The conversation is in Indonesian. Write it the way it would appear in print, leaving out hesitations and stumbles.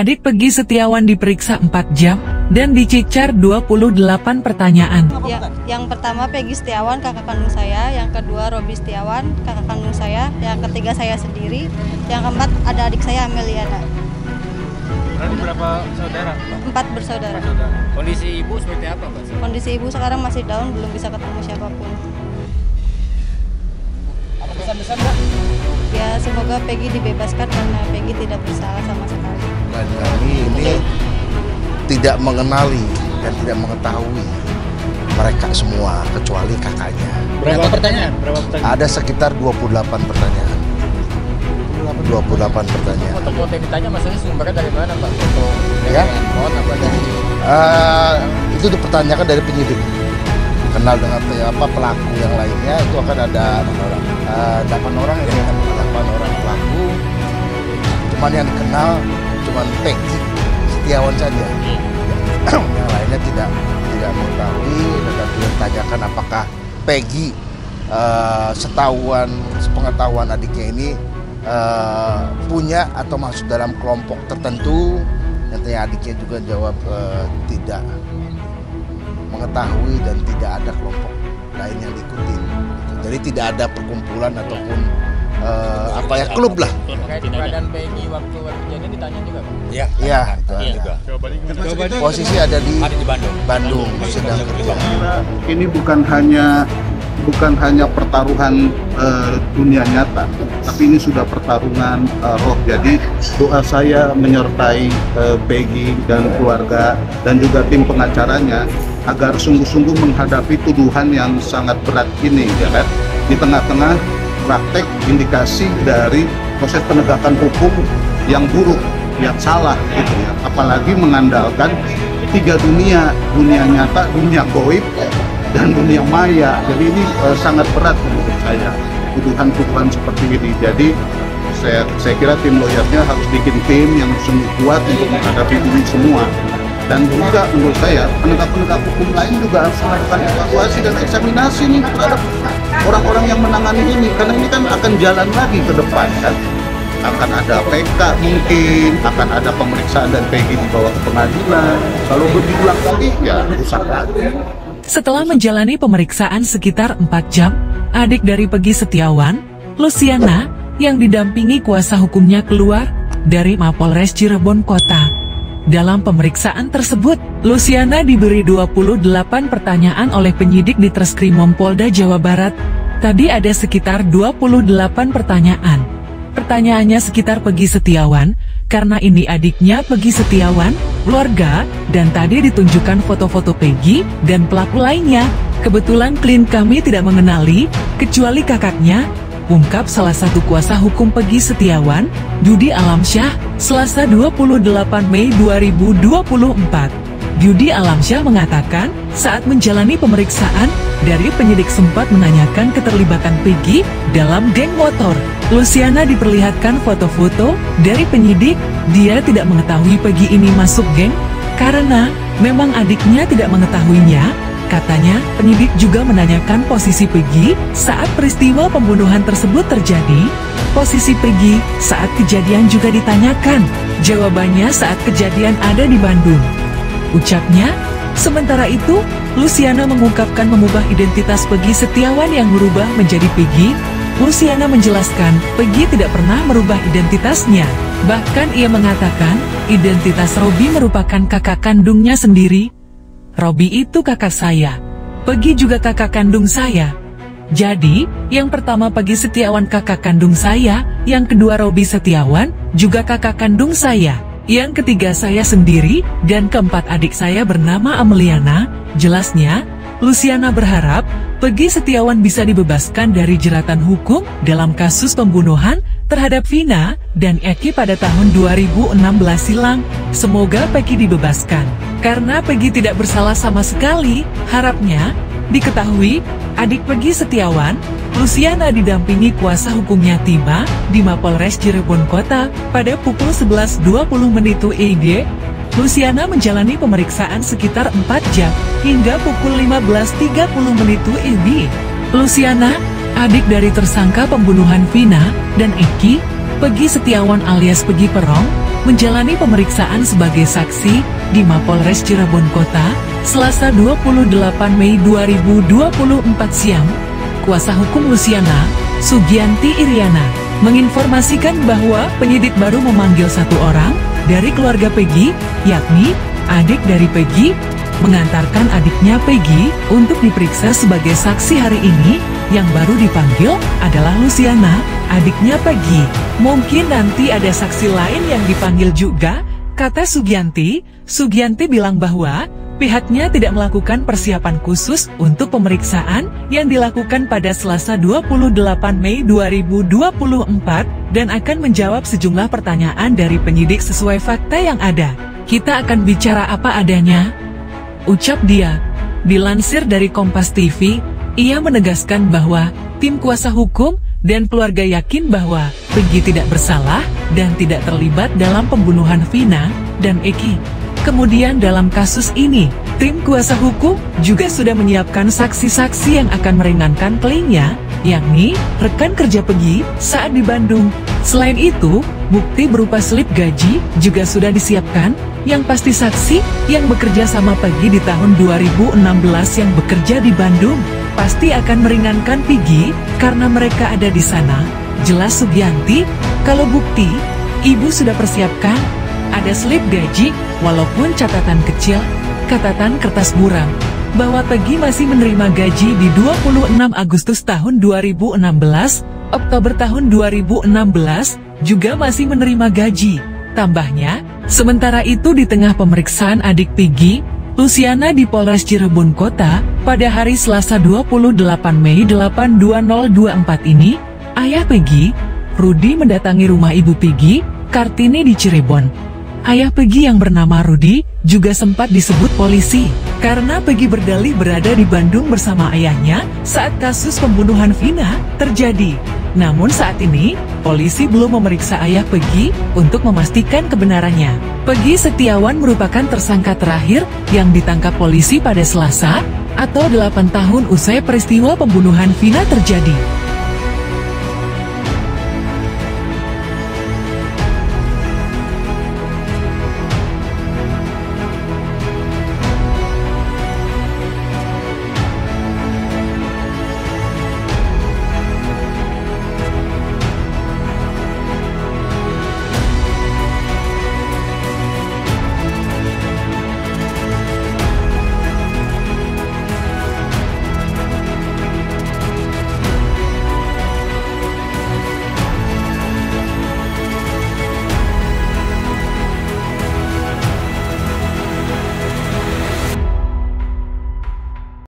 Adik Peggy Setiawan diperiksa 4 jam dan dicecar 28 pertanyaan. Ya, yang pertama Peggy Setiawan, kakak kandung saya. Yang kedua Robi Setiawan, kakak kandung saya. Yang ketiga saya sendiri. Yang keempat ada adik saya Ameliana. Berarti berapa saudara? 4 bersaudara. Kondisi ibu seperti apa, Mbak? Kondisi ibu sekarang masih down, belum bisa ketemu siapapun. Apa pesan-pesan, Mbak? Ya, semoga Peggy dibebaskan karena Peggy tidak bersalah sama sekali. Dan kami ini tidak mengenali dan tidak mengetahui mereka semua kecuali kakaknya. Berapa pertanyaan? Ada sekitar 28 pertanyaan. 28 pertanyaan. Foto-foto yang ditanya maksudnya sumbernya dari mana, Pak? Foto Ya. handphone apa dari Itu dipertanyakan dari penyidik. Kenal dengan pelaku yang lainnya itu akan ada 8 orang ya, 8 orang pelaku. Cuman yang dikenal cuman Peggy Setiawan saja. Yang lainnya tidak mengetahui, tetapi ditanyakan apakah Peggy sepengetahuan adiknya ini punya atau masuk dalam kelompok tertentu. Nyatanya adiknya juga jawab tidak mengetahui dan tidak ada kelompok lain yang diikuti. Jadi tidak ada perkumpulan ataupun klub lah. terkait keberadaan Peggy waktu kejadian ditanya juga, Pak? Iya, itu Iya. ada. Posisi ada di Bandung sedang kerja. Ini bukan hanya pertaruhan dunia nyata, tapi ini sudah pertarungan roh. Jadi doa saya menyertai Peggy dan keluarga dan juga tim pengacaranya agar sungguh-sungguh menghadapi tuduhan yang sangat berat ini, ya kan? Di tengah-tengah praktek indikasi dari proses penegakan hukum yang buruk, yang salah gitu ya. Apalagi mengandalkan 3 dunia nyata, dunia goib dan dunia maya. Jadi ini sangat berat menurut saya tuduhan-tuduhan seperti ini. Jadi saya kira tim lawyernya harus bikin tim yang sungguh kuat untuk menghadapi ini semua. Dan juga menurut saya penegak-penegak hukum lain juga harus melakukan evaluasi dan eksaminasi nih terhadap orang-orang yang menangani ini, karena ini kan akan jalan lagi ke depan kan. Akan ada PK mungkin, akan ada pemeriksaan dan Peggy dibawa ke pengadilan. Kalau berulang lagi ya rusak lagi. Setelah menjalani pemeriksaan sekitar 4 jam, adik dari Peggy Setiawan, Luciana, yang didampingi kuasa hukumnya keluar dari Mapolres Cirebon Kota. Dalam pemeriksaan tersebut, Luciana diberi 28 pertanyaan oleh penyidik di Treskrimum Polda Jawa Barat. Tadi ada sekitar 28 pertanyaan. Pertanyaannya sekitar Peggy Setiawan, karena ini adiknya Peggy Setiawan, keluarga, dan tadi ditunjukkan foto-foto Peggy dan pelaku lainnya. Kebetulan klien kami tidak mengenali, kecuali kakaknya, ungkap salah satu kuasa hukum Peggy Setiawan, Yudi Alamsyah, Selasa 28 Mei 2024. Yudi Alamsyah mengatakan, saat menjalani pemeriksaan, dari penyidik sempat menanyakan keterlibatan Peggy dalam geng motor. Luciana diperlihatkan foto-foto dari penyidik, dia tidak mengetahui Peggy ini masuk geng, karena memang adiknya tidak mengetahuinya. Katanya, penyidik juga menanyakan posisi Peggy saat peristiwa pembunuhan tersebut terjadi. Posisi Peggy saat kejadian juga ditanyakan. Jawabannya saat kejadian ada di Bandung. Ucapnya, sementara itu, Luciana mengungkapkan mengubah identitas Peggy Setiawan yang berubah menjadi Peggy. Luciana menjelaskan, Peggy tidak pernah merubah identitasnya. Bahkan ia mengatakan, identitas Robi merupakan kakak kandungnya sendiri. Robi itu kakak saya. Peggy juga kakak kandung saya. Jadi, yang pertama Peggy Setiawan kakak kandung saya, yang kedua Robi Setiawan, juga kakak kandung saya. Yang ketiga saya sendiri, dan keempat adik saya bernama Ameliana. Jelasnya, Luciana berharap, Peggy Setiawan bisa dibebaskan dari jeratan hukum dalam kasus pembunuhan terhadap Vina dan Eki pada tahun 2016 silam. Semoga Peggy dibebaskan. Karena Peggy tidak bersalah sama sekali, harapnya diketahui, adik Peggy Setiawan, Luciana didampingi kuasa hukumnya tiba di Mapolres Cirebon Kota pada pukul 11.20 WIB. Luciana menjalani pemeriksaan sekitar 4 jam hingga pukul 15.30 WIB. Luciana, adik dari tersangka pembunuhan Vina dan Eki, Peggy Setiawan alias Peggy Perong, menjalani pemeriksaan sebagai saksi di Mapolres Cirebon Kota, Selasa 28 Mei 2024 siang. Kuasa hukum Luciana, Sugianti Iriana, menginformasikan bahwa penyidik baru memanggil satu orang dari keluarga Peggy, yakni adik dari Peggy, mengantarkan adiknya Peggy untuk diperiksa sebagai saksi hari ini. Yang baru dipanggil adalah Luciana, adiknya Peggy. Mungkin nanti ada saksi lain yang dipanggil juga, kata Sugianti. Sugianti bilang bahwa pihaknya tidak melakukan persiapan khusus untuk pemeriksaan yang dilakukan pada Selasa 28 Mei 2024 dan akan menjawab sejumlah pertanyaan dari penyidik sesuai fakta yang ada. Kita akan bicara apa adanya, ucap dia. Dilansir dari Kompas TV, ia menegaskan bahwa tim kuasa hukum dan keluarga yakin bahwa Peggy tidak bersalah dan tidak terlibat dalam pembunuhan Vina dan Eki. Kemudian dalam kasus ini, tim kuasa hukum juga sudah menyiapkan saksi-saksi yang akan meringankan klaimnya, yakni rekan kerja Peggy saat di Bandung. Selain itu, bukti berupa slip gaji juga sudah disiapkan, yang pasti saksi yang bekerja sama Peggy di tahun 2016 yang bekerja di Bandung pasti akan meringankan Peggy karena mereka ada di sana. Jelas Sugianti, kalau bukti, ibu sudah persiapkan. Ada slip gaji, walaupun catatan kecil, catatan kertas buram, bahwa Peggy masih menerima gaji di 26 Agustus tahun 2016, Oktober tahun 2016, juga masih menerima gaji. Tambahnya, sementara itu di tengah pemeriksaan adik Peggy, Luciana di Polres Cirebon Kota, pada hari Selasa 28 Mei 82024 ini, ayah Peggy, Rudi mendatangi rumah ibu Peggy, Kartini di Cirebon. Ayah Peggy yang bernama Rudi juga sempat disebut polisi karena Peggy berdalih berada di Bandung bersama ayahnya saat kasus pembunuhan Vina terjadi. Namun saat ini, polisi belum memeriksa ayah Peggy untuk memastikan kebenarannya. Peggy Setiawan merupakan tersangka terakhir yang ditangkap polisi pada Selasa, atau 8 tahun usai peristiwa pembunuhan Vina terjadi.